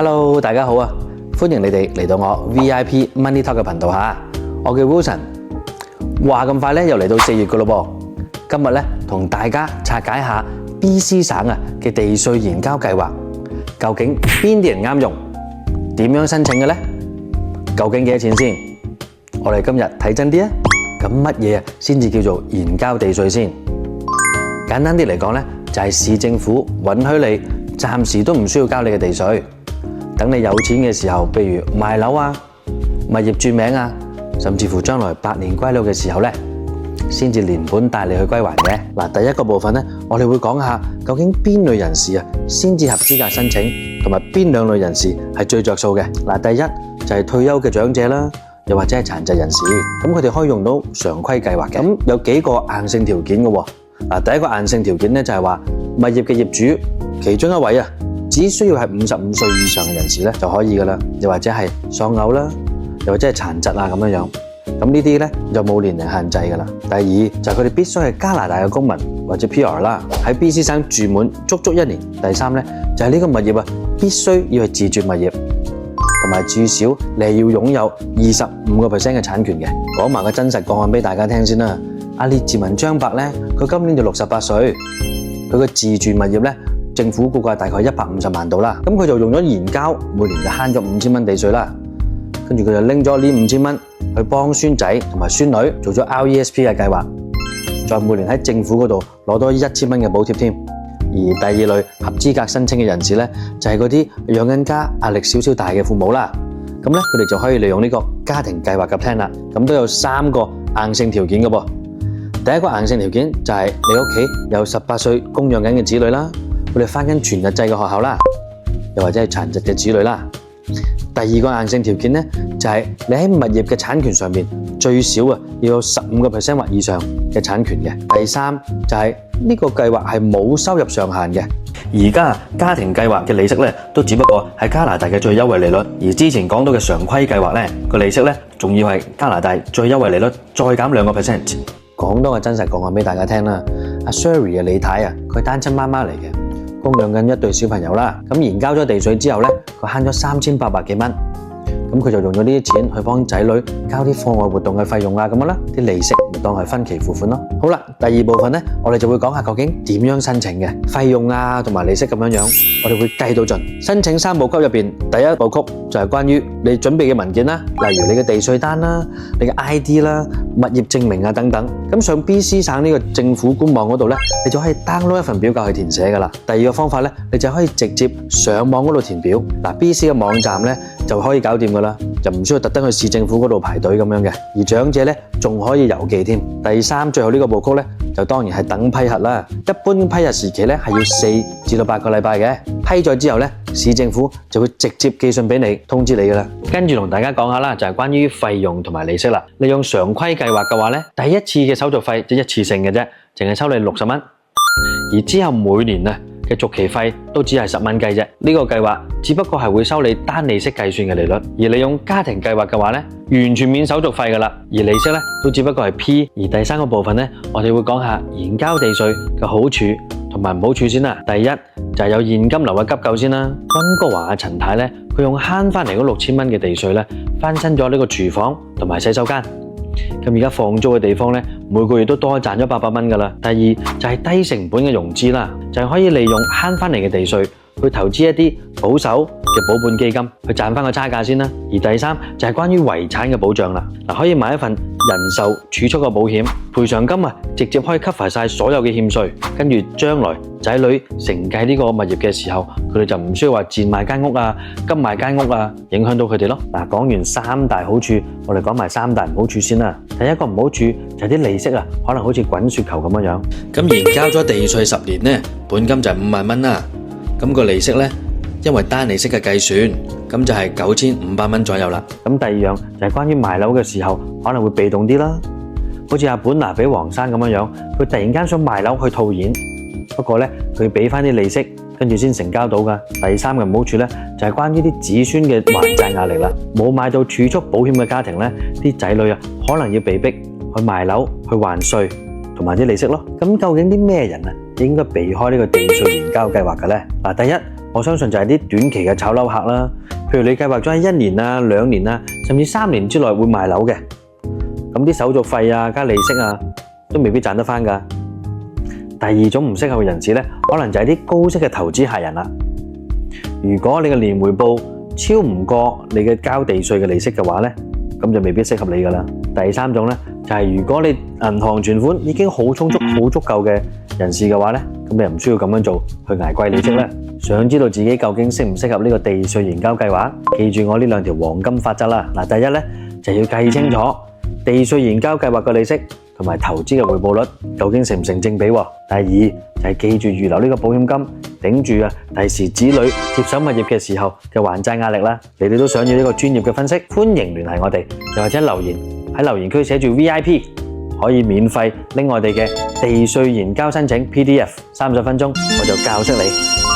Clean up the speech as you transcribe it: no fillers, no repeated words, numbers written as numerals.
Hello， 大家好啊！歡迎你哋嚟到我 VIP Money Talk 嘅頻道嚇。我叫 Wilson。話咁快咧，又嚟到4月噶咯噃。今日咧同大家拆解下 BC 省嘅地稅延交計劃，究竟邊啲人啱用？點樣申請嘅咧？究竟幾多錢先？我哋今日睇真啲啊！咁乜嘢先至叫做延交地稅先？簡單啲嚟講咧，就係市政府允許你暫時都唔需要交你嘅地稅。等你有錢嘅時候，譬如賣樓啊、物業轉名啊，甚至乎將來百年歸老嘅時候咧，先至連本帶利去歸還嘅。嗱，第一個部分咧，我哋會講下究竟邊類人士先至合資格申請，同埋邊兩類人士係最着數嘅。嗱，第一就係退休嘅長者啦，又或者係殘疾人士，咁佢哋可以用到常規計劃嘅。咁有幾個硬性條件嘅喎。嗱，第一個硬性條件咧就係話物業嘅業主其中一位只需要係55歲以上嘅人士咧就可以噶啦，又或者係喪偶啦，又或者係殘疾咁樣。咁呢啲咧就冇年齡限制噶啦。第二就係佢哋必須係加拿大嘅公民或者 PR 啦，喺 BC 省住滿足1年。第三咧就係呢個物業必須要係自住物業，同埋至少你係要擁有25% 嘅產權嘅。講埋個真實個案俾大家聽先啦。阿列治文張伯咧，佢今年就68歲，佢嘅自住物業咧，政府估計大概150萬度啦。咁佢就用咗延交，每年就慳咗5000蚊地稅啦。跟住佢就拎咗呢5000蚊去幫孫仔同埋孫女做咗 RESP 嘅計劃，再每年喺政府嗰度攞多1000蚊嘅補貼添。而第二類合資格申請嘅人士咧，就係嗰啲養緊家壓力少少大嘅父母啦。咁咧佢哋就可以利用呢個家庭計劃嘅 plan 啦。咁都有3個硬性條件嘅噃。第一個硬性條件就係你屋企有18歲供養緊嘅子女啦，佢哋返緊全日制嘅學校啦，又或者係殘疾嘅子女啦。第二個硬性條件咧，就係你喺物業嘅產權上面最少要有15% 或以上嘅產權嘅。第三就係呢個計劃係冇收入上限嘅。而家家庭計劃嘅利息咧，都只不過係加拿大嘅最優惠利率，而之前講到嘅常規計劃咧，個利息咧仲要係加拿大最優惠利率再減2%。講多個真實個案俾大家聽啦。阿 Sherry 嘅李太佢單親媽媽嚟嘅，供養緊1對小朋友啦。咁延交咗地稅之後咧，佢慳咗3800幾蚊。咁佢就用咗呢啲錢去幫仔女交啲課外活動嘅費用咁樣啦，啲利息咪當係分期付款咯。好啦，第二部分咧，我哋就會講下究竟點樣申請嘅費用同埋利息咁樣，我哋會計到盡。申請3部曲入邊，第一部曲就係關於你準備嘅文件啦，例如你嘅地稅單啦、你嘅 ID 啦、物業證明等等。咁上 BC 省呢個政府官網嗰度咧，你就可以 download 一份表格去填寫噶啦。第二個方法咧，你就可以直接上網嗰度填表。BC 嘅網站咧就可以搞掂噶啦，就唔需要特登去市政府嗰度排隊咁樣嘅。而長者咧仲可以郵寄添。第三，最後呢個部曲咧，就當然係等批核啦。一般批核時期咧係要4至到8個禮拜嘅。批咗之後咧，市政府就會直接寄信俾你通知你噶啦。跟住同大家講下啦，就係關於費用同埋利息啦。你用常規計劃嘅話咧，第一次嘅手續費就一次性嘅啫，淨係收你60蚊。而之後每年嘅續期費都只係10蚊雞啫。呢個計劃只不過係會收你單利息計算嘅利率。而你用家庭計劃嘅話咧，完全免手續費噶啦。而利息咧都只不過係 P。而第三個部分咧，我哋會講下延交地稅嘅好處同埋唔好處先啦。第一就係有現金流嘅急救先啦。溫哥華嘅陳太咧，佢用慳翻嚟嗰6000蚊嘅地稅咧，翻新咗呢個廚房同埋洗手間。咁而家放租嘅地方咧，每個月都多賺咗800蚊噶啦。第二就係低成本嘅融資啦，就係可以利用慳翻嚟嘅地稅去投資一啲保守嘅保本基金，去賺翻個差價先啦。而第三就係關於遺產嘅保障啦。可以買一份人壽儲蓄嘅保險，賠償金直接可以 cover 晒所有嘅欠稅，跟住將來仔女承繼呢個物業嘅時候，佢哋就唔需要話賤賣間屋急賣間屋影響到佢哋咯。講完3大好處，我哋講埋3大唔好處先啦。第一個唔好處就係啲利息可能好似滾雪球咁樣。咁延交咗地稅10年呢，本金就係5萬蚊啦。咁個利息呢，因為單利息嘅計算，咁就係9500蚊左右啦。咁第二樣就係關於賣樓嘅時候可能會被動啲啦，好似阿本拿俾黃生咁樣，佢突然間想賣樓去套現，不過咧佢要俾翻啲利息，跟住先成交到噶。第三個唔好處咧就係關於啲子孫嘅還債壓力啦。冇買到儲蓄保險嘅家庭咧，啲仔女可能要被逼去賣樓去還稅同埋啲利息咯。咁究竟啲咩人應該避開呢個地稅延交計劃嘅咧？第一我相信就係啲短期嘅炒樓客啦。譬如你計劃咗喺1年啊、2年啊，甚至3年之內會賣樓嘅，咁啲手續費啊、加利息啊，都未必賺得返㗎。第二種唔適合嘅人士呢，可能就係啲高息嘅投資客人啦。如果你嘅年回報超唔過你嘅交地稅嘅利息嘅話呢，咁就未必適合你㗎啦。第三種呢，就係如果你銀行存款已經好充足、好足夠嘅人士嘅話呢，咁你又唔需要咁樣做去捱貴利息咧。想知道自己究竟適唔適合呢個地稅延交計劃？記住我呢2條黃金法則啦。嗱，第一呢，就要計清楚地稅延交計劃嘅利息同埋投資嘅回報率究竟成唔成正比喎。第二就係記住預留呢個保險金，頂住第時子女接手物業嘅時候嘅還債壓力啦。你哋都想要呢個專業嘅分析，歡迎聯繫我哋，又或者留言喺留言區寫住 VIP， 可以免費拎我哋嘅地稅延交申請 PDF，30分鐘我就教識你。